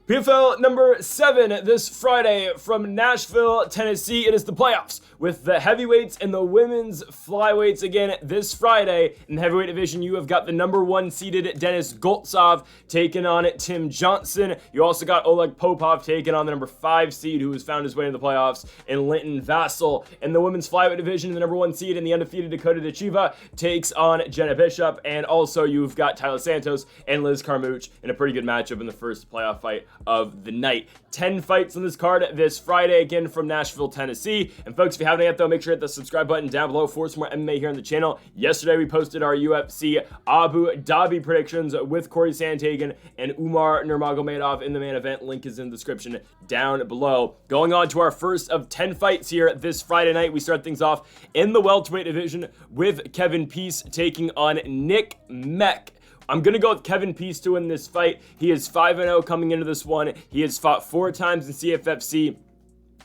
PFL number 7 this Friday from Nashville, Tennessee. It is the playoffs with the heavyweights and the women's flyweights again this Friday. In the heavyweight division, you have got the number 1 seeded Dennis Goltsov taking on Tim Johnson. You also got Oleg Popov taking on the number 5 seed who has found his way into the playoffs in Linton Vassell. In the women's flyweight division, the number 1 seed and the undefeated Dakota Ditcheva takes on Jenna Bishop. And also you've got Tyler Santos and Liz Carmouche in a pretty good matchup in the first playoff fight of the night. 10 fights on this card this Friday, again from Nashville, Tennessee. And folks, if you haven't yet though, make sure to hit the subscribe button down below for some more MMA here on the channel. Yesterday we posted our UFC Abu Dhabi predictions with Corey Sandhagen and Umar Nurmagomedov in the main event. Link is in the description down below. Going on to our first of 10 fights here this Friday night. We start things off in the welterweight division with Kevin Pease taking on Nick Meck. I'm going to go with Kevin Pease to win this fight. He is 5-0 coming into this one. He has fought 4 times in CFFC.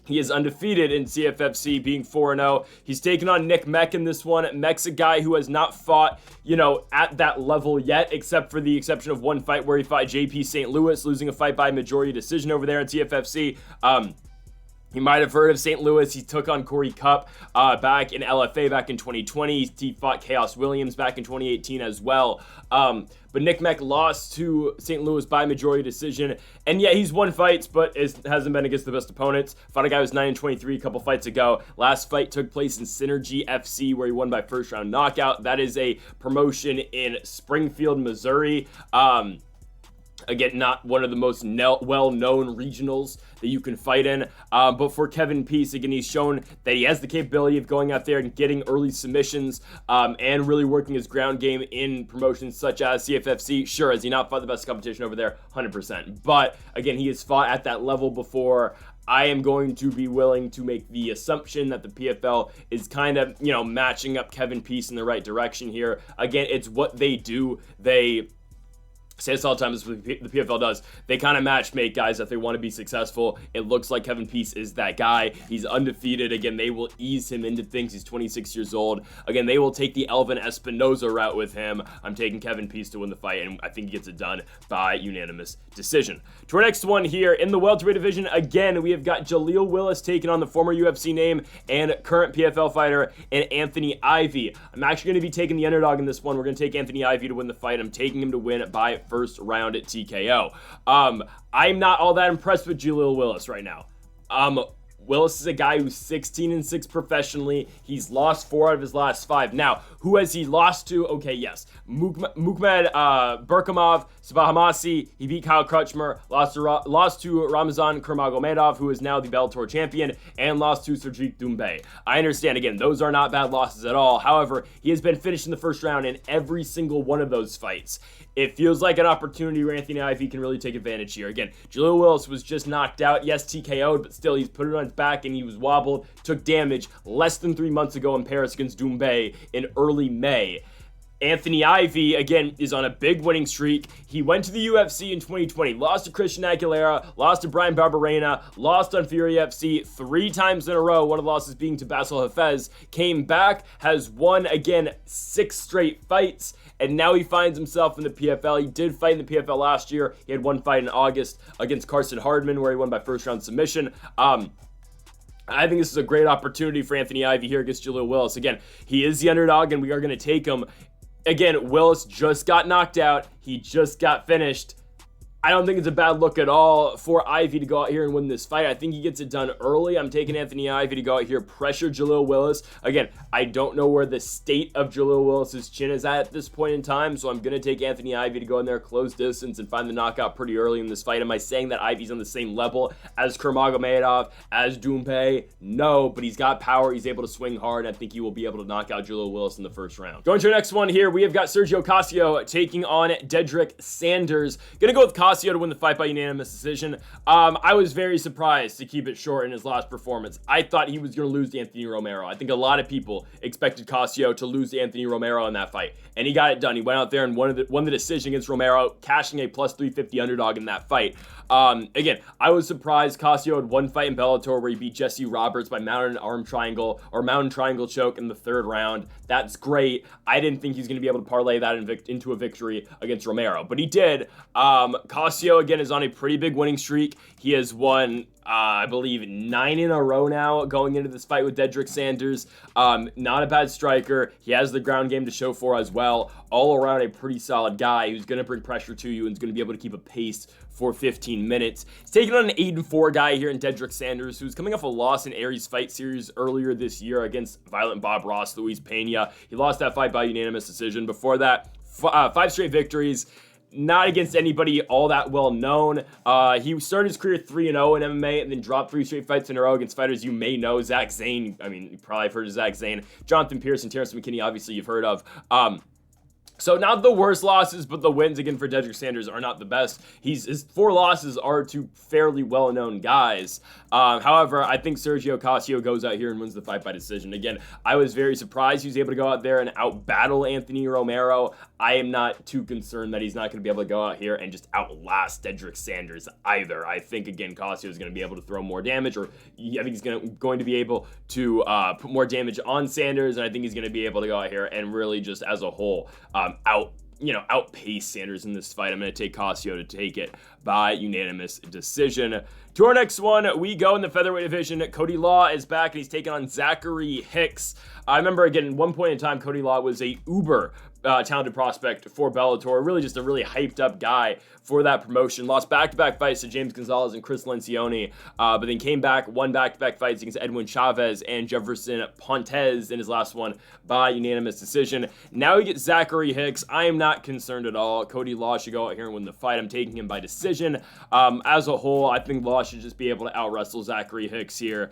He is undefeated in CFFC, being 4-0. He's taken on Nick Meck in this one. Meck's a guy who has not fought, at that level yet, except for the exception of one fight where he fought JP St. Louis, losing a fight by majority decision over there in CFFC. You might have heard of St. Louis. He took on Corey Cup back in LFA back in 2020. He fought Chaos Williams back in 2018 as well. But Nick Meck lost to St. Louis by majority decision. And yeah, he's won fights, but hasn't been against the best opponents. Fought a guy who was 9-23 a couple fights ago. Last fight took place in Synergy FC, where he won by first round knockout. That is a promotion in Springfield, Missouri. Again, not one of the most well-known regionals that you can fight in. But for Kevin Pease, again, he's shown that he has the capability of going out there and getting early submissions and really working his ground game in promotions such as CFFC. Sure, has he not fought the best competition over there? 100%. But again, he has fought at that level before. I am going to be willing to make the assumption that the PFL is kind of, matching up Kevin Pease in the right direction here. Again, it's what they do. They say this all the time, this is what the PFL does. They kind of match make guys that they want to be successful. It looks like Kevin Pease is that guy. He's undefeated. Again, they will ease him into things. He's 26 years old. Again, they will take the Elvin Espinoza route with him. I'm taking Kevin Pease to win the fight, and I think he gets it done by unanimous decision. To our next one here in the welterweight division, again, we have got Jaleel Willis taking on the former UFC name and current PFL fighter and Anthony Ivy. I'm actually going to be taking the underdog in this one. We're going to take Anthony Ivy to win the fight. I'm taking him to win by first round at TKO. I'm not all that impressed with Jaleel Willis right now. Willis is a guy who's 16-6 professionally. He's lost 4 out of his last 5. Now, who has he lost to? Okay, yes. Mukhmed Berkamov, Sabahamasi. He beat Kyle Crutchmer. Lost to Ramazan Kurmagomedov, who is now the Bellator champion, and lost to Sergey Doumbé. I understand, again, those are not bad losses at all. However, he has been finished in the first round in every single one of those fights. It feels like an opportunity where Anthony Ivy can really take advantage here. Again, Jaleel Willis was just knocked out. Yes, TKO'd, but still, he's put it on his back and he was wobbled, took damage less than 3 months ago in Paris against Doumbé in early May. Anthony Ivy, again, is on a big winning streak. He went to the UFC in 2020, lost to Christian Aguilera, lost to Brian Barberena, lost on Fury FC 3 times in a row, one of the losses being to Vassell Hafez, came back, has won, again, 6 straight fights, and now he finds himself in the PFL. He did fight in the PFL last year. He had one fight in August against Carson Hardman where he won by first round submission. I think this is a great opportunity for Anthony Ivy here against Jaleel Willis. Again, he is the underdog, and we are going to take him. Again, Willis just got knocked out. He just got finished. I don't think it's a bad look at all for Ivy to go out here and win this fight. I think he gets it done early. I'm taking Anthony Ivy to go out here, pressure Jaleel Willis. Again, I don't know where the state of Jaleel Willis's chin is at this point in time, so I'm going to take Anthony Ivy to go in there close distance and find the knockout pretty early in this fight. Am I saying that Ivy's on the same level as Kurmagomedov, as Doumbé? No, but he's got power. He's able to swing hard, and I think he will be able to knock out Jaleel Willis in the first round. Going to our next one here, we have got Sergio Cossio taking on Dedrick Sanders. Going to go with Cossio to win the fight by unanimous decision. I was very surprised to keep it short in his last performance. I thought he was going to lose to Anthony Romero. I think a lot of people expected Cossio to lose to Anthony Romero in that fight, and he got it done. He went out there and won the decision against Romero, cashing a plus 350 underdog in that fight. Again, I was surprised Cossio had one fight in Bellator where he beat Jesse Roberts by mountain triangle choke in the 3rd round. That's great. I didn't think he was going to be able to parlay that into a victory against Romero, but he did. Cossio Cossio, again, is on a pretty big winning streak. He has won, I believe, 9 in a row now going into this fight with Dedrick Sanders. Not a bad striker. He has the ground game to show for as well. All around a pretty solid guy who's going to bring pressure to you and is going to be able to keep a pace for 15 minutes. He's taking on an 8-4 guy here in Dedrick Sanders, who's coming off a loss in Aries fight series earlier this year against Violent Bob Ross, Luis Pena. He lost that fight by unanimous decision. Before that, 5 straight victories. Not against anybody all that well known. He started his career 3-0 in MMA and then dropped 3 straight fights in a row against fighters you may know. Zach Zane, I mean, you probably have heard of Zach Zane. Jonathan Pierce and Terrence McKinney, obviously you've heard of. So not the worst losses, but the wins again for Dedrick Sanders are not the best. His 4 losses are to fairly well-known guys. However, I think Sergio Cossio goes out here and wins the fight by decision. Again, I was very surprised he was able to go out there and out-battle Anthony Romero. I am not too concerned that he's not going to be able to go out here and just outlast Dedrick Sanders either. I think, again, Cossio is going to be able to throw more damage, or I think he's going to be able to put more damage on Sanders, and I think he's going to be able to go out here and really just as a whole outpace Sanders in this fight. I'm going to take Cossio to take it by unanimous decision. To our next one, we go in the featherweight division. Cody Law is back, and he's taking on Zachary Hicks. I remember, again, at one point in time, Cody Law was a uber talented prospect for Bellator, really just a really hyped up guy for that promotion. Lost back-to-back fights to James Gonzalez and Chris Lencioni, but then came back, won back-to-back fights against Edwin Chavez and Jefferson Pontes in his last one by unanimous decision. Now he gets Zachary Hicks. I am not concerned at all. Cody Law should go out here and win the fight. I'm taking him by decision. As a whole, I think Law should just be able to out-wrestle Zachary Hicks here.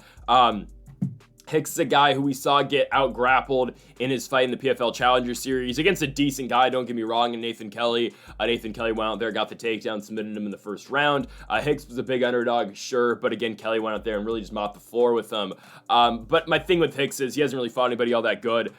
Hicks is a guy who we saw get out-grappled in his fight in the PFL Challenger Series against a decent guy, don't get me wrong, and Nathan Kelly. Nathan Kelly went out there, got the takedown, submitted him in the first round. Hicks was a big underdog, sure, but again, Kelly went out there and really just mopped the floor with him. But my thing with Hicks is he hasn't really fought anybody all that good.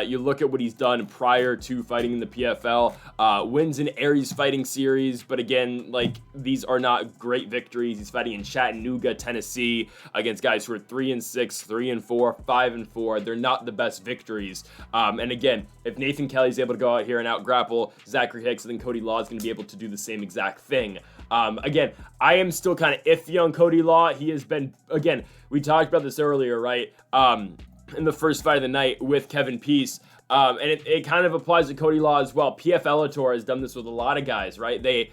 You look at what he's done prior to fighting in the PFL, wins in Aries fighting series, but again, like, these are not great victories. He's fighting in Chattanooga, Tennessee, against guys who are 3-6, 3-4, 5-4. They're not the best victories. And again, if Nathan Kelly's able to go out here and out-grapple Zachary Hicks, then Cody Law is going to be able to do the same exact thing. Again, I am still kind of iffy on Cody Law. He has been, again, we talked about this earlier, right? In the first fight of the night with Kevin Pease. And it kind of applies to Cody Law as well. PFL has done this with a lot of guys, right? They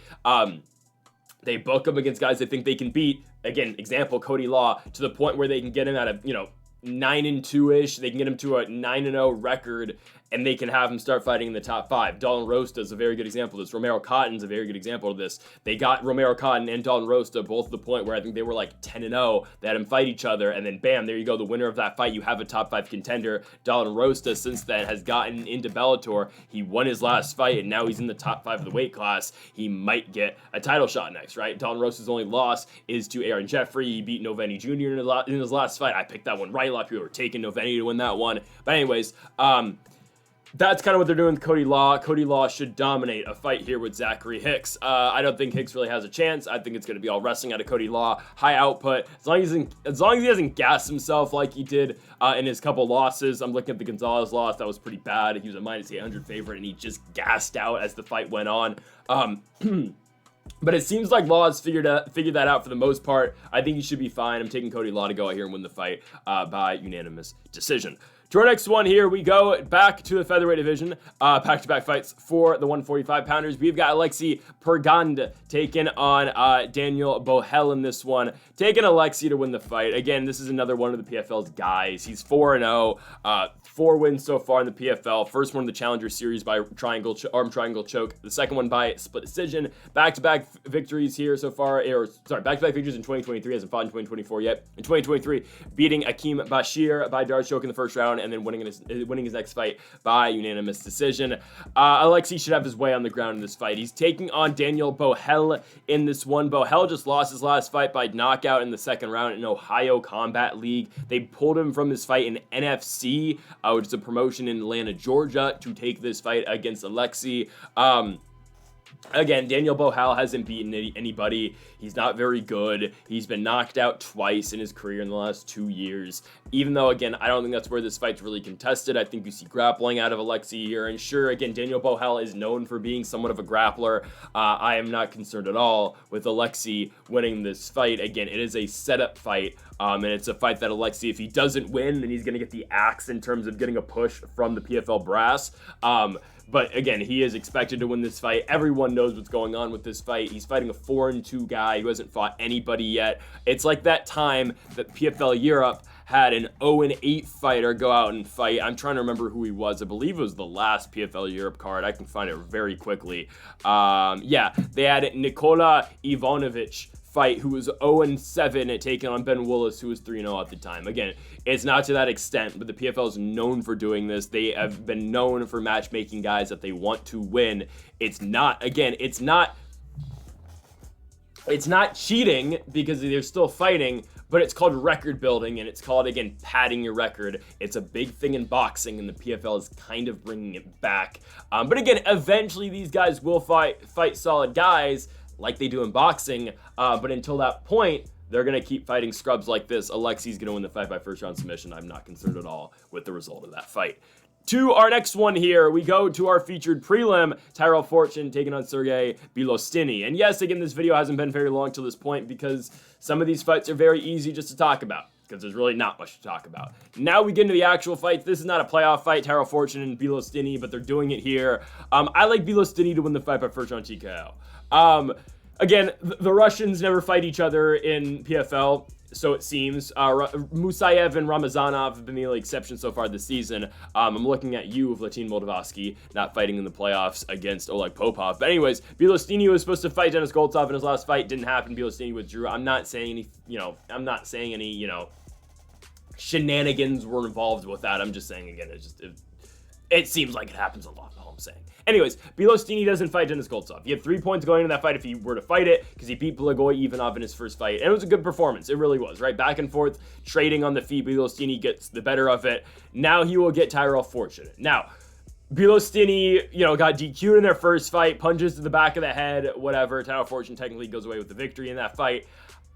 book them against guys they think they can beat. Again, example, Cody Law, to the point where they can get him at a, 9-2-ish. They can get him to a 9-0 record, and they can have him start fighting in the top 5. Dalton Rosta is a very good example of this. Romero Cotton's a very good example of this. They got Romero Cotton and Dalton Rosta both to the point where I think they were like 10-0. They had them fight each other, and then bam, there you go. The winner of that fight, you have a top 5 contender. Dalton Rosta, since then, has gotten into Bellator. He won his last fight, and now he's in the top 5 of the weight class. He might get a title shot next, right? Dalton Rosta's only loss is to Aaron Jeffrey. He beat Noveni Jr. in his last fight. I picked that one right. A lot of people were taking Noveni to win that one. But anyways, that's kind of what they're doing with Cody Law. Cody Law should dominate a fight here with Zachary Hicks. I don't think Hicks really has a chance. I think it's going to be all wrestling out of Cody Law. High output. As long as he doesn't gas himself like he did in his couple losses. I'm looking at the Gonzalez loss. That was pretty bad. He was a -800 favorite, and he just gassed out as the fight went on. But it seems like Law has figured that out for the most part. I think he should be fine. I'm taking Cody Law to go out here and win the fight by unanimous decision. To our next one here, we go back to the featherweight division. Back-to-back fights for the 145-pounders. We've got Alexi Pergande taking on Daniel Boehle in this one. Taking Alexi to win the fight. Again, this is another one of the PFL's guys. He's 4-0. 4 wins so far in the PFL. First one in the Challenger Series by arm triangle choke. The second one by split decision. Back-to-back victories here so far. Back-to-back victories in 2023. Hasn't fought in 2024 yet. In 2023, beating Akeem Bashir by Dart choke in the first round, and then winning his next fight by unanimous decision. Alexi should have his way on the ground in this fight. He's taking on Daniel Boehle in this one. Boehle just lost his last fight by knockout in the second round in Ohio Combat League. They pulled him from his fight in NFC, which is a promotion in Atlanta, Georgia, to take this fight against Alexi. Again, Daniel Boehle hasn't beaten anybody. He's not very good. He's been knocked out twice in his career in the last 2 years. Even though, again, I don't think that's where this fight's really contested. I think you see grappling out of Alexei here. And sure, again, Daniel Boehle is known for being somewhat of a grappler. I am not concerned at all with Alexei winning this fight. Again, it is a setup fight. And it's a fight that Alexei, if he doesn't win, then he's going to get the axe in terms of getting a push from the PFL brass. But again, he is expected to win this fight. Everyone knows what's going on with this fight. He's fighting a 4-2 guy who hasn't fought anybody yet. It's like that time that PFL Europe had an 0-8 fighter go out and fight. I'm trying to remember who he was. I believe it was the last PFL Europe card. I can find it very quickly. Yeah, they had Nikola Ivanovic fight, who was 0-7 at taking on Ben Willis, who was 3-0 at the time. Again, it's not to that extent, but the PFL is known for doing this. They have been known for matchmaking guys that they want to win. It's not, again, it's not cheating because they're still fighting, but it's called record building, and it's called, again, padding your record. It's a big thing in boxing, and the PFL is kind of bringing it back. But again, eventually these guys will fight solid guys like they do in boxing, but until that point, they're going to keep fighting scrubs like this. Alexei's going to win the fight by first round submission. I'm not concerned at all with the result of that fight. To our next one here, we go to our featured prelim, Tyrell Fortune taking on Sergey Bilostenniy. And yes, again, this video hasn't been very long to this point because some of these fights are very easy just to talk about, because there's really not much to talk about. Now we get into the actual fights. This is not a playoff fight, Tyrell Fortune and Bilostenniy, but they're doing it here. I like Bilostenniy to win the fight by first round TKO. Again, the Russians never fight each other in PFL, so it seems. Musayev and Ramazanov have been the only exception so far this season. I'm looking at you, Vlatin Moldavsky, not fighting in the playoffs against Oleg Popov. But anyways, Bilostenniy was supposed to fight Denis Goltsov in his last fight. Didn't happen. Bilostenniy withdrew. I'm not saying any, shenanigans were involved with that. I'm just saying, again, it seems like it happens a lot, all I'm saying. Anyways, Bilostenniy doesn't fight Denis Goltsov. He had 3 points going into that fight if he were to fight it, because he beat Blagoy Ivanov in his first fight. And it was a good performance. It really was, right? Back and forth, trading on the feet. Bilostenniy gets the better of it. Now he will get Tyrell Fortune. Now, Bilostenniy, got DQ'd in their first fight, punches to the back of the head, whatever. Tyrell Fortune technically goes away with the victory in that fight.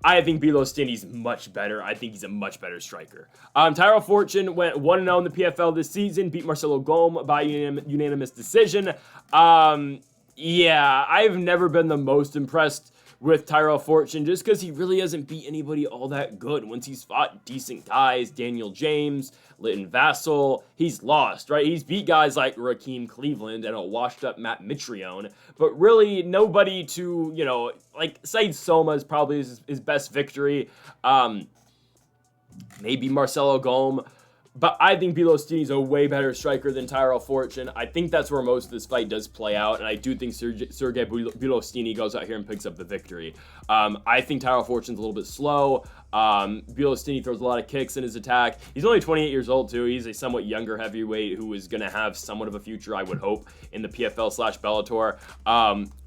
I think Bilostenny's much better. I think he's a much better striker. Tyrell Fortune went 1-0 in the PFL this season, beat Marcelo Gome by unanimous decision. Yeah, I've never been the most impressed with Tyrell Fortune just because he really hasn't beat anybody all that good. Once he's fought decent guys, Daniel James, Litton Vassell, he's lost, right? He's beat guys like Rakeem Cleveland and a washed-up Matt Mitrione, but really nobody to, Said Soma is probably his best victory. Maybe Marcelo Gome. But I think Bilostenny's a way better striker than Tyrell Fortune. I think that's where most of this fight does play out, and I do think Sergey Bilostenniy goes out here and picks up the victory. I think Tyrell Fortune's a little bit slow. Bilostennyy throws a lot of kicks in his attack. He's only 28 years old, too. He's a somewhat younger heavyweight who is going to have somewhat of a future, I would hope, in the PFL/Bellator.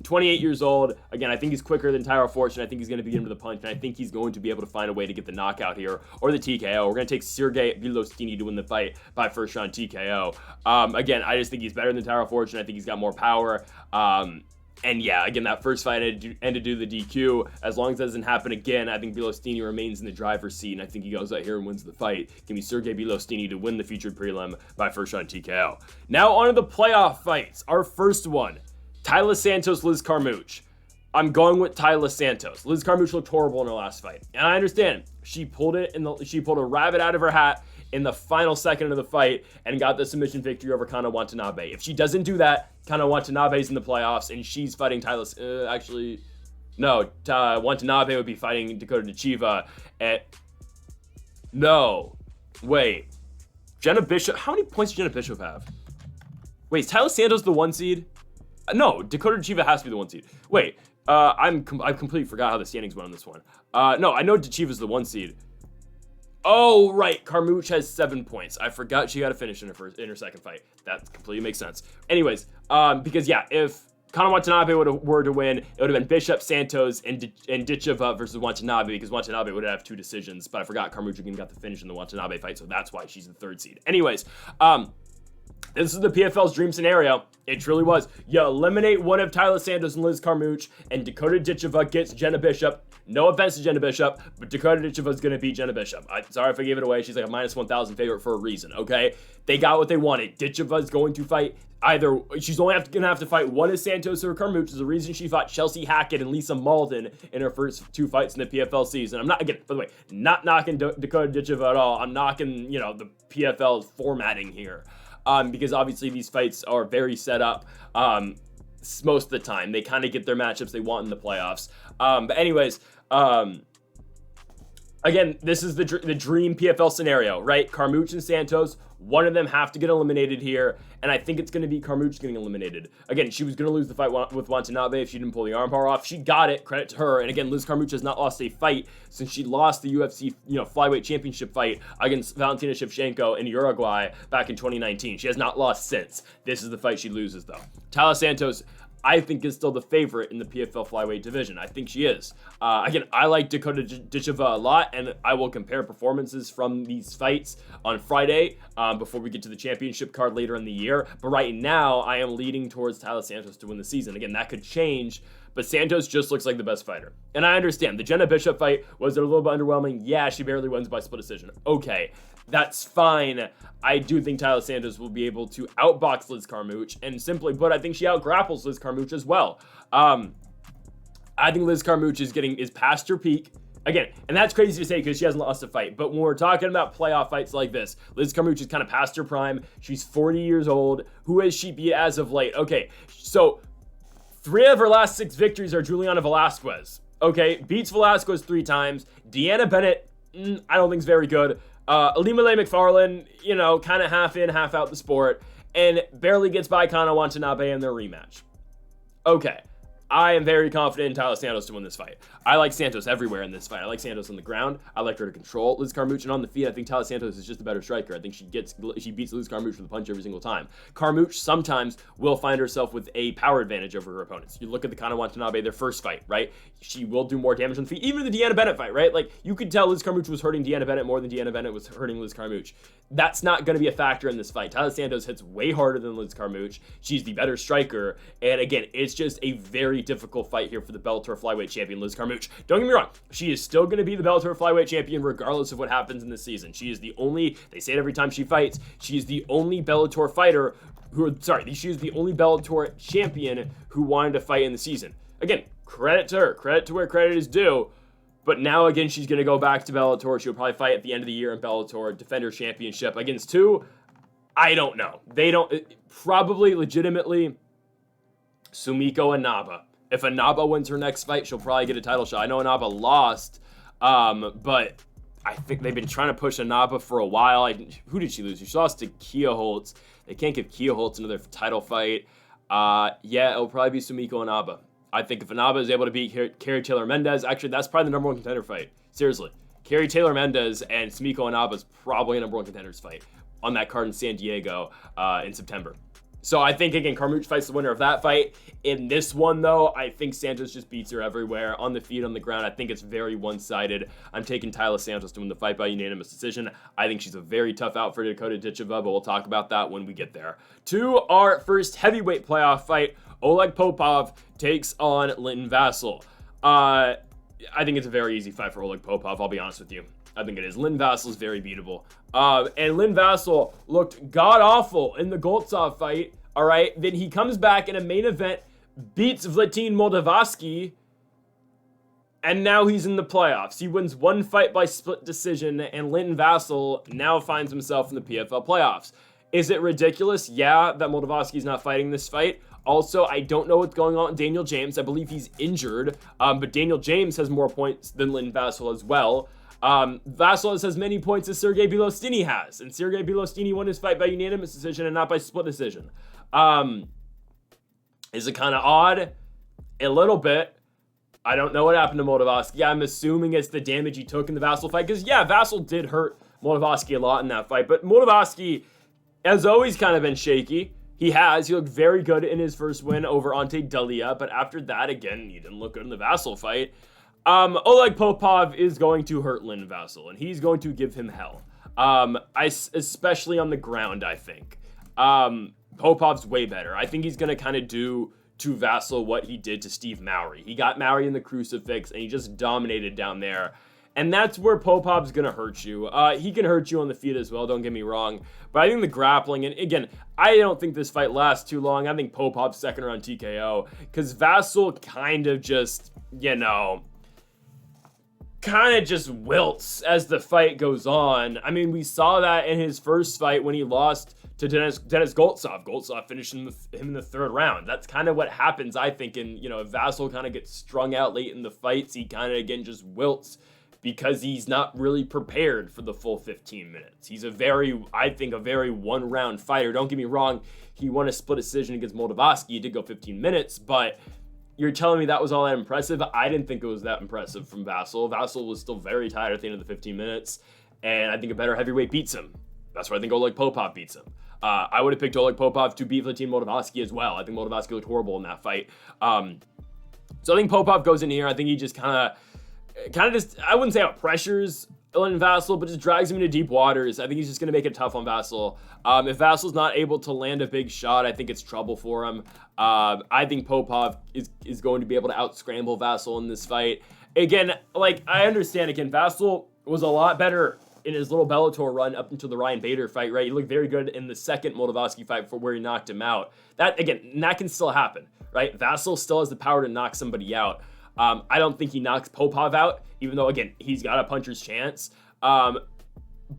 28 years old. Again, I think he's quicker than Tyrell Fortune. I think he's going to beat him with a punch, and I think he's going to be able to find a way to get the knockout here, or the TKO. We're going to take Sergey Bilostennyy to win the fight by first round TKO. Again, I just think he's better than Tyrell Fortune. I think he's got more power. And yeah, again, that first fight ended due to the DQ. As long as that doesn't happen again, I think Bilostennyy remains in the driver's seat, and I think he goes out here and wins the fight. Give me Sergey Bilostennyy to win the featured prelim by first round TKO. Now on to the playoff fights. Our first one, Taila Santos, Liz Carmouche. I'm going with Taila Santos. Liz Carmouche looked horrible in her last fight, and I understand she pulled a rabbit out of her hat in the final second of the fight and got the submission victory over Kana Watanabe. If she doesn't do that, Kana Watanabe's in the playoffs, and she's fighting Watanabe would be fighting Dakota Ditcheva Jenna Bishop. How many points does Jenna Bishop have? Wait, is Taila Santos the 1 seed? No, Dakota Ditcheva has to be the 1 seed. Wait, I've completely forgot how the standings went on this one. No, I know Ditcheva's the 1 seed. Oh, right. Carmouche has 7 points. I forgot she got to finish in her second fight. That completely makes sense. Anyways, because yeah, if Kana Watanabe were to win, it would have been Bishop, Santos, and Ditcheva versus Watanabe, because Watanabe would have 2 decisions. But I forgot Carmouche again got the finish in the Watanabe fight, so that's why she's the 3rd seed. Anyways, This is the PFL's dream scenario. It truly was. You eliminate one of Tyler Santos and Liz Carmouche, and Dakota Ditcheva gets Jenna Bishop. No offense to Jenna Bishop, but Dakota Ditcheva is going to beat Jenna Bishop. Sorry if I gave it away. She's like a minus 1,000 favorite for a reason, okay? They got what they wanted. Ditcheva is going to fight either. She's only going to have to fight one of Santos or Carmouche. Is the reason she fought Chelsea Hackett and Lisa Malden in her first 2 fights in the PFL season. I'm not, again, by the way, not knocking Dakota Ditcheva at all. I'm knocking, the PFL formatting here. Because obviously these fights are very set up most of the time. They kind of get their matchups they want in the playoffs. But anyways, again, this is the dream PFL scenario, right? Carmouche and Santos, one of them have to get eliminated here, and I think it's going to be Carmouche getting eliminated. Again, she was going to lose the fight with Watanabe if she didn't pull the armbar off. She got it, credit to her. And again, Liz Carmouche has not lost a fight since she lost the UFC, flyweight championship fight against Valentina Shevchenko in Uruguay back in 2019. She has not lost since. This is the fight she loses, though. Tyler Santos, I think, is still the favorite in the PFL flyweight division. I think she is. Again, I like Dakota Ditcheva a lot, and I will compare performances from these fights on Friday before we get to the championship card later in the year. But right now, I am leading towards Tyler Santos to win the season. Again, that could change, but Santos just looks like the best fighter. And I understand. The Jenna Bishop fight was a little bit underwhelming. Yeah, she barely wins by split decision. Okay, that's fine. I do think Tyler Santos will be able to outbox Liz Carmouche, and simply put, I think she outgrapples Liz Carmouche as well. I think Liz Carmouche is past her peak. Again, and that's crazy to say because she hasn't lost a fight, but when we're talking about playoff fights like this, Liz Carmouche is kind of past her prime. She's 40 years old. Who has she beat as of late? Okay, so 3 of her last 6 victories are Juliana Velasquez. Okay, beats Velasquez 3 times. Deanna Bennett, I don't think is very good. Alimale McFarlane, kind of half in, half out the sport, and barely gets by Kana Watanabe in their rematch. Okay, I am very confident in Tyler Santos to win this fight. I like Santos everywhere in this fight. I like Santos on the ground. I like her to control Liz Carmouche, and on the feet, I think Tyler Santos is just a better striker. I think she beats Liz Carmouche with a punch every single time. Carmouche sometimes will find herself with a power advantage over her opponents. You look at the Kana Watanabe, their first fight, right? She will do more damage on the feet. Even the Deanna Bennett fight, right? Like, you could tell Liz Carmouche was hurting Deanna Bennett more than Deanna Bennett was hurting Liz Carmouche. That's not going to be a factor in this fight. Tyler Santos hits way harder than Liz Carmouche. She's the better striker. And again, it's just a very difficult fight here for the Bellator flyweight champion, Liz Carmouche. Don't get me wrong. She is still going to be the Bellator flyweight champion regardless of what happens in this season. She is the only, they say it every time she fights, she is the only Bellator fighter she is the only Bellator champion who wanted to fight in the season. Again, credit to her. Credit to where credit is due. But now, again, she's going to go back to Bellator. She'll probably fight at the end of the year in Bellator, defend her championship against who? I don't know. They don't, probably legitimately, Sumiko Inaba. If Inaba wins her next fight, she'll probably get a title shot. I know Inaba lost, but I think they've been trying to push Inaba for a while. Who did she lose? She lost to Kia Holtz. They can't give Kia Holtz another title fight. Yeah, it'll probably be Sumiko Inaba. I think if Inaba is able to beat Kerry Taylor Mendez, actually, that's probably the number 1 contender fight. Seriously. Kerry Taylor Mendez and Sumiko Inaba is probably a number 1 contenders fight on that card in San Diego in September. So I think, again, Carmouche fights the winner of that fight. In this one, though, I think Santos just beats her everywhere. On the feet, on the ground, I think it's very one-sided. I'm taking Tyler Santos to win the fight by unanimous decision. I think she's a very tough out for Dakota Ditcheva, but we'll talk about that when we get there. To our first heavyweight playoff fight, Oleg Popov takes on Linton Vassell. I think it's a very easy fight for Oleg Popov, I'll be honest with you. I think it is. Linton Vassell is very beatable. And Linton Vassell looked god-awful in the Goltsov fight, all right? Then he comes back in a main event, beats Vlatin Moldavsky, and now he's in the playoffs. He wins 1 fight by split decision, and Linton Vassell now finds himself in the PFL playoffs. Is it ridiculous? Yeah, that Moldavsky's not fighting this fight. Also, I don't know what's going on with Daniel James. I believe he's injured, but Daniel James has more points than Linton Vassell as well. Vassell has as many points as Sergey Bilostenniy has, and Sergey Bilostenniy won his fight by unanimous decision and not by split decision. Is it kind of odd? A little bit. I don't know what happened to Moldavsky. I'm assuming it's the damage he took in the Vassell fight, because yeah, Vassell did hurt Moldavsky a lot in that fight, but Moldavsky has always kind of been shaky. He looked very good in his first win over Ante Dalia, but after that, again, he didn't look good in the Vassell fight. Oleg Popov is going to hurt Linton Vassell, and he's going to give him hell. Especially on the ground, I think. Popov's way better. I think he's going to kind of do to Vassell what he did to Steve Mowry. He got Mowry in the crucifix, and he just dominated down there. And that's where Popov's going to hurt you. He can hurt you on the feet as well, don't get me wrong. But I think the grappling, and again, I don't think this fight lasts too long. I think Popov's second round TKO, because Vassell kind of just, wilts as the fight goes on. I mean, we saw that in his first fight when he lost to Dennis Goltsov. Goltsov finished him in the third round. That's kind of what happens, I think. And, if Vassell kind of gets strung out late in the fights, he kind of, again, just wilts because he's not really prepared for the full 15 minutes. He's a very one-round fighter. Don't get me wrong. He won a split decision against Moldavsky. He did go 15 minutes, but you're telling me that was all that impressive? I didn't think it was that impressive from Vassell. Vassell was still very tired at the end of the 15 minutes, and I think a better heavyweight beats him. That's why I think Oleg Popov beats him. I would have picked Oleg Popov to beat Valentin Moldavsky as well. I think Moldavsky looked horrible in that fight. So I think Popov goes in here. I think he just kind of just, I wouldn't say out-pressures Vassell, but just drags him into deep waters. I think he's just going to make it tough on Vassell. If Vassell's not able to land a big shot, I think it's trouble for him. I think Popov is going to be able to out-scramble Vassell in this fight. Again, I understand, Vassell was a lot better in his little Bellator run up until the Ryan Bader fight, right? He looked very good in the second Moldavsky fight for where he knocked him out. That can still happen, right? Vassell still has the power to knock somebody out. I don't think he knocks Popov out, even though, again, he's got a puncher's chance.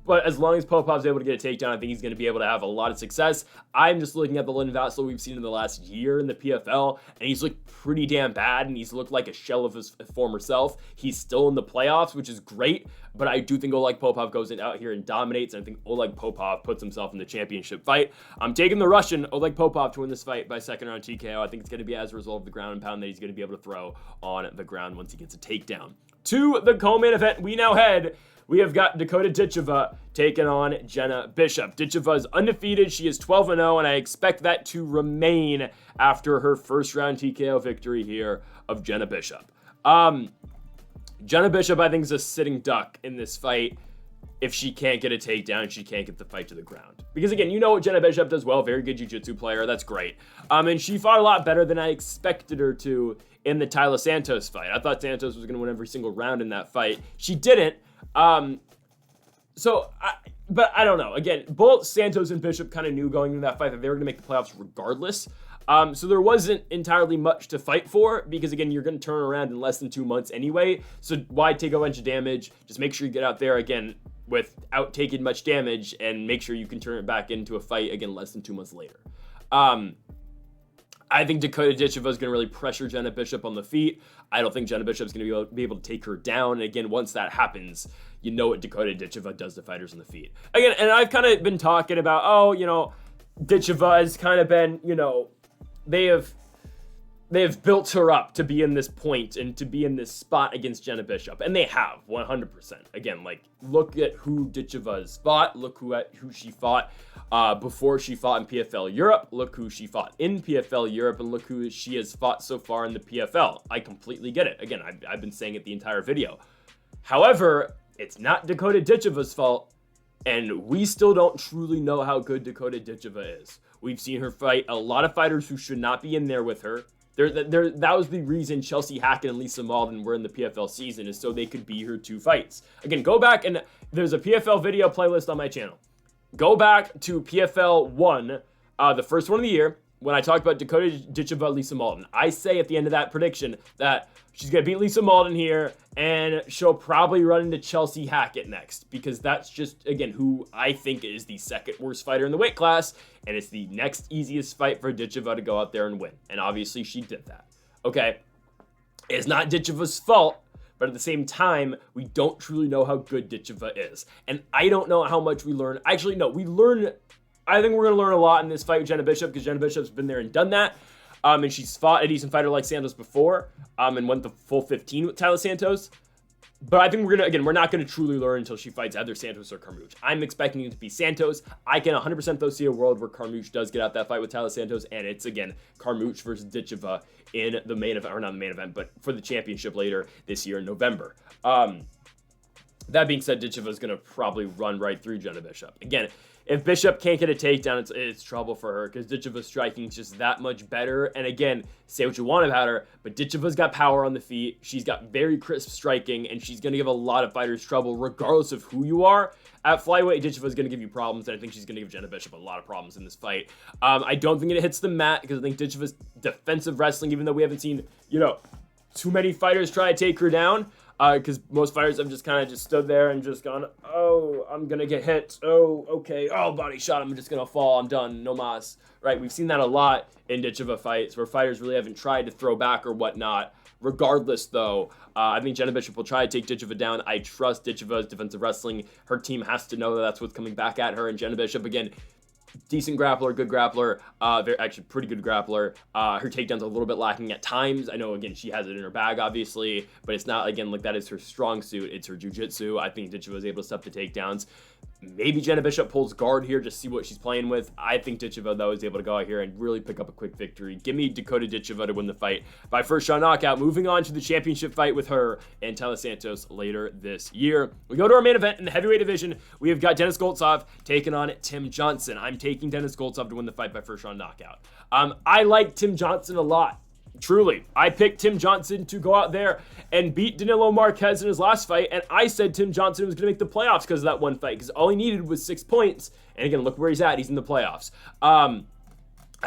But as long as Popov's able to get a takedown, I think he's going to be able to have a lot of success. I'm just looking at the Lynn Vassell we've seen in the last year in the PFL, and he's looked pretty damn bad, and he's looked like a shell of his former self. He's still in the playoffs, which is great, but I do think Oleg Popov goes out here and dominates, and I think Oleg Popov puts himself in the championship fight. I'm taking the Russian, Oleg Popov, to win this fight by second round TKO. I think it's going to be as a result of the ground and pound that he's going to be able to throw on the ground once he gets a takedown. To the co-main event, we now head. We have got Dakota Ditcheva taking on Jenna Bishop. Ditcheva is undefeated. She is 12-0, and I expect that to remain after her first-round TKO victory here of Jenna Bishop. Jenna Bishop, I think, is a sitting duck in this fight. If she can't get a takedown, she can't get the fight to the ground. Because, again, you know what Jenna Bishop does well. Very good jiu-jitsu player. That's great. And she fought a lot better than I expected her to in the Tyler Santos fight. I thought Santos was going to win every single round in that fight. She didn't. But I don't know. Again, both Santos and Bishop kind of knew going into that fight that they were going to make the playoffs regardless. So there wasn't entirely much to fight for because, again, you're going to turn around in less than 2 months anyway. So why take a bunch of damage? Just make sure you get out there, again, without taking much damage and make sure you can turn it back into a fight, again, less than 2 months later. I think Dakota Ditcheva is going to really pressure Jenna Bishop on the feet. I don't think Jenna Bishop is going to be able to take her down. And again, once that happens, you know what Dakota Ditcheva does to fighters on the feet. Again, and I've kind of been talking about, Ditcheva has kind of been, they have built her up to be in this point and to be in this spot against Jenna Bishop. And they have, 100%. Again, look at who Ditcheva has fought. Look who she fought before she fought in PFL Europe. Look who she fought in PFL Europe. And look who she has fought so far in the PFL. I completely get it. Again, I've been saying it the entire video. However, it's not Dakota Ditcheva's fault. And we still don't truly know how good Dakota Ditcheva is. We've seen her fight a lot of fighters who should not be in there with her. That was the reason Chelsea Hackett and Lisa Malden were in the PFL season, is so they could be her 2 fights. Again, go back, and there's a PFL video playlist on my channel. Go back to PFL 1, the first one of the year, when I talked about Dakota Ditcheva, Lisa Malden. I say at the end of that prediction that she's going to beat Lisa Malden here, and she'll probably run into Chelsea Hackett next, because that's just, again, who I think is the second worst fighter in the weight class, and it's the next easiest fight for Ditcheva to go out there and win. And obviously she did that. Okay, it's not Ditcheva's fault, but at the same time, we don't truly know how good Ditcheva is. And I don't know how much we learn. Actually, no, I think we're going to learn a lot in this fight with Jenna Bishop, because Jenna Bishop's been there and done that. And she's fought a decent fighter like Santos before, and went the full 15 with Tyler Santos. But I think we're not going to truly learn until she fights either Santos or Carmouche. I'm expecting it to be Santos. I can 100% though see a world where Carmouche does get out that fight with Tyler Santos, and it's, again, Carmouche versus Ditcheva in the main event, or not the main event, but for the championship later this year in November. That being said, Ditcheva is going to probably run right through Jenna Bishop. Again, if Bishop can't get a takedown, it's trouble for her because Ditcheva's striking is just that much better. And again, say what you want about her, but Ditcheva's got power on the feet. She's got very crisp striking, and she's going to give a lot of fighters trouble regardless of who you are. At flyweight, Ditcheva's going to give you problems, and I think she's going to give Jenna Bishop a lot of problems in this fight. I don't think it hits the mat because I think Ditcheva's defensive wrestling, even though we haven't seen, too many fighters try to take her down, because most fighters have just kind of just stood there and just gone, oh, I'm going to get hit. Oh, okay. Oh, body shot. I'm just going to fall. I'm done. No mas. Right? We've seen that a lot in Ditcheva fights where fighters really haven't tried to throw back or whatnot. Regardless, though, I think Jenna Bishop will try to take Ditcheva down. I trust Ditcheva's defensive wrestling. Her team has to know that that's what's coming back at her. And Jenna Bishop, again, decent grappler, good grappler, actually pretty good grappler. Her takedown's a little bit lacking at times. I know, again, she has it in her bag, obviously, but it's not, again, like that is her strong suit. It's her jiu-jitsu. I think Ditcheva is able to stop the takedowns. Maybe Jenna Bishop pulls guard here, just see what she's playing with. I think Ditcheva, though, is able to go out here and really pick up a quick victory. Give me Dakota Ditcheva to win the fight by first round knockout. Moving on to the championship fight with her and Taila Santos later this year. We go to our main event in the heavyweight division. We have got Dennis Goltsov taking on Tim Johnson. I'm taking Dennis Goltsov to win the fight by first round knockout. I like Tim Johnson a lot. Truly, I picked Tim Johnson to go out there and beat Danilo Marquez in his last fight, and I said Tim Johnson was going to make the playoffs because of that one fight, because all he needed was 6 points, and again, look where he's at. He's in the playoffs. I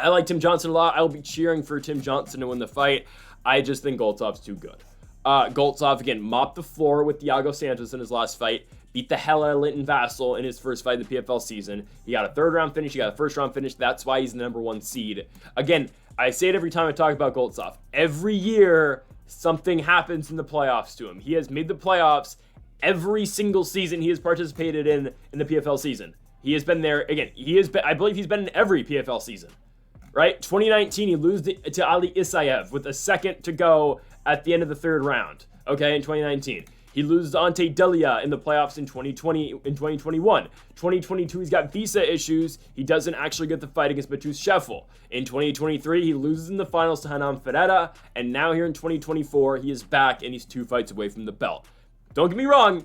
like Tim Johnson a lot. I will be cheering for Tim Johnson to win the fight. I just think Goltsov's too good. Goltsov, again, mopped the floor with Thiago Santos in his last fight, beat the hell out of Linton Vassell in his first fight of the PFL season. He got a third-round finish. He got a first-round finish. That's why he's the number 1 seed. Again, I say it every time I talk about Goltsov. Every year, something happens in the playoffs to him. He has made the playoffs every single season he has participated in the PFL season. He has been there, again, I believe he's been in every PFL season, right? 2019, he lost to Ali Isaev with a second to go at the end of the third round, okay, in 2019. He loses to Ante Delia in the playoffs in 2020, in 2021. 2022, he's got visa issues. He doesn't actually get the fight against Matus Scheffel. In 2023, he loses in the finals to Hanan Ferreira. And now here in 2024, he is back and he's 2 fights away from the belt. Don't get me wrong,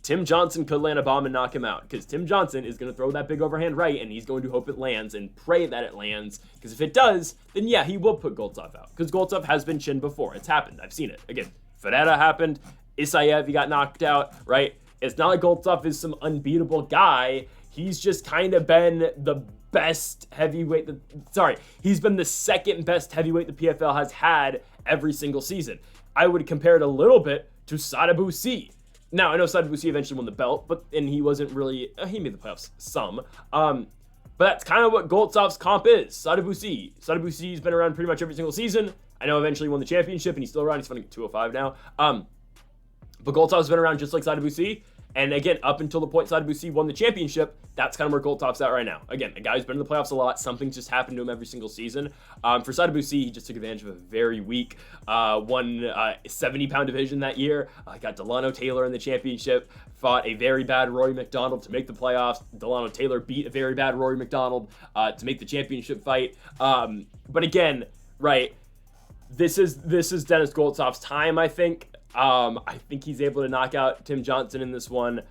Tim Johnson could land a bomb and knock him out, because Tim Johnson is going to throw that big overhand right, and he's going to hope it lands and pray that it lands, because if it does, then yeah, he will put Goltsov out, because Goltsov has been chinned before. It's happened. I've seen it. Again, Ferreira happened. Isaev, he got knocked out, right? It's not like Goltsov is some unbeatable guy. He's just kind of been the best heavyweight. He's been the second best heavyweight the PFL has had every single season. I would compare it a little bit to Sada Boucy. Now, I know Sada Boucy eventually won the belt, and he wasn't really, he made the playoffs some. But that's kind of what Goltsov's comp is. Sada Boucy. Sada Boucy's been around pretty much every single season. I know eventually he won the championship, and he's still around. He's fighting 205 now. But Goltsov's been around just like Sada Boucy. And again, up until the point Sada Boucy won the championship, that's kind of where Goltsov's at right now. Again, a guy who's been in the playoffs a lot. Something's just happened to him every single season. For Sada Boucy, he just took advantage of a very weak 70-pound division that year. Got Delano Taylor in the championship. Fought a very bad Rory McDonald to make the playoffs. Delano Taylor beat a very bad Rory McDonald to make the championship fight. But again, right, this is Dennis Goltsov's time, I think. I think he's able to knock out Tim Johnson in this one,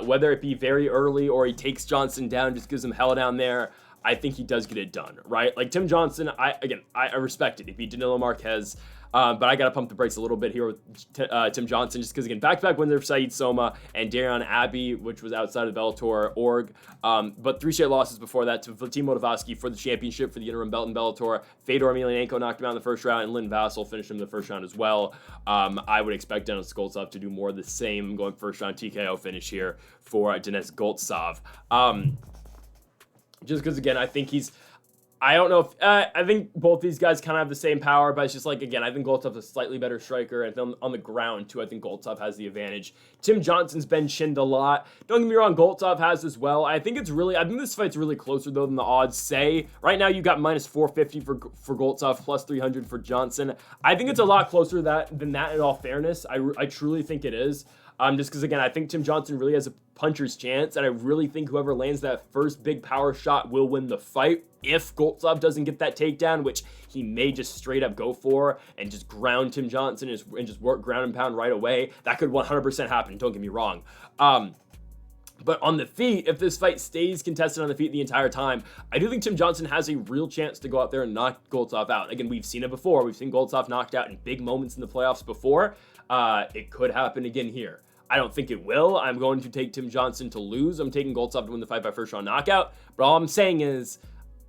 whether it be very early or he takes Johnson down, just gives him hell down there. I think he does get it done, right? Like Tim Johnson, I respect it. He beat Danilo Marquez, but I got to pump the brakes a little bit here with Tim Johnson, just because, again, back-to-back wins over Saeed Soma and Darion Abbey, which was outside of the Bellator org, but 3 straight losses before that to Vadim Moldavsky for the championship for the interim belt in Bellator. Fedor Emelianenko knocked him out in the first round, and Lynn Vassell finished him in the first round as well. I would expect Dennis Goltsov to do more of the same, going first-round TKO finish here for Dennis Goltsov. Just because, again, I think I don't know if, I think both these guys kind of have the same power, but it's just like, again, I think Goltsov's a slightly better striker, and on the ground, too, I think Goltsov has the advantage. Tim Johnson's been chinned a lot. Don't get me wrong, Goltsov has as well. I think this fight's really closer, though, than the odds say. Right now, you got minus 450 for Goltsov, plus 300 for Johnson. I think it's a lot closer than that, in all fairness. I truly think it is. Just because, again, I think Tim Johnson really has a puncher's chance, and I really think whoever lands that first big power shot will win the fight. if Goltsov doesn't get that takedown, which he may just straight up go for and just ground Tim Johnson and just work ground and pound right away. That could 100% happen, don't get me wrong. But on the feet, if this fight stays contested on the feet the entire time, I do think Tim Johnson has a real chance to go out there and knock Goltsov out. Again, we've seen it before. We've seen Goltsov knocked out in big moments in the playoffs before. It could happen again here. I don't think it will. I'm going to take Tim Johnson to lose. I'm taking Goltsov to win the fight by first round knockout. But all I'm saying is,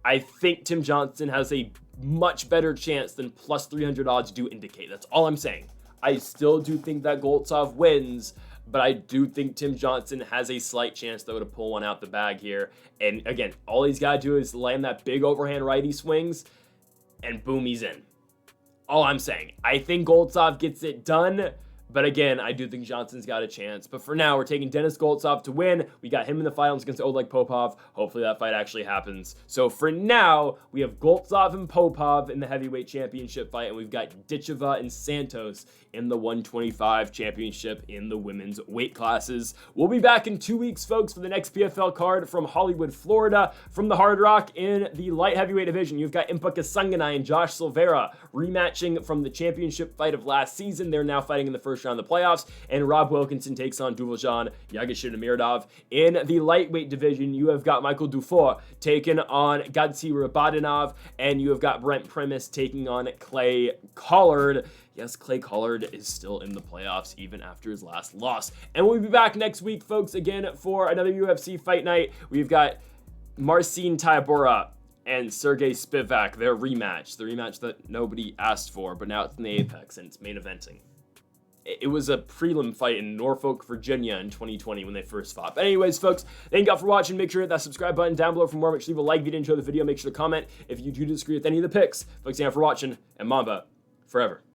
I think Tim Johnson has a much better chance than plus 300 odds do indicate. That's all I'm saying. I still do think that Goltsov wins, but I do think Tim Johnson has a slight chance, though, to pull one out the bag here. And again, all he's got to do is land that big overhand right he swings, and boom, he's in. All I'm saying. I think Goltsov gets it done, but again, I do think Johnson's got a chance. But for now, we're taking Denis Goltsov to win. We got him in the finals against Oleg Popov. Hopefully that fight actually happens. So for now, we have Goltsov and Popov in the heavyweight championship fight, and we've got Ditcheva and Santos in the 125 championship in the women's weight classes. We'll be back in 2 weeks, folks, for the next PFL card from Hollywood, Florida. From the Hard Rock in the light heavyweight division, you've got Impa Kasanganay and Josh Silveira rematching from the championship fight of last season. They're now fighting in the first round of the playoffs, and Rob Wilkinson takes on Duvaljan Yagashinamirdov. In the lightweight division, you have got Michael Dufour taking on Gadzi Rabadinov, and you have got Brent Primus taking on Clay Collard. Yes, Clay Collard is still in the playoffs even after his last loss. And we'll be back next week, folks, again for another UFC fight night. We've got Marcin Tybura and Sergey Spivak, their rematch. The rematch that nobody asked for, but now it's in the Apex and it's main eventing. It was a prelim fight in Norfolk, Virginia in 2020 when they first fought. But anyways, folks, thank you all for watching. Make sure to hit that subscribe button down below for more. Make sure to leave a like if you did enjoy the video. Make sure to comment if you do disagree with any of the picks. Folks, thank you for watching, and Mamba forever.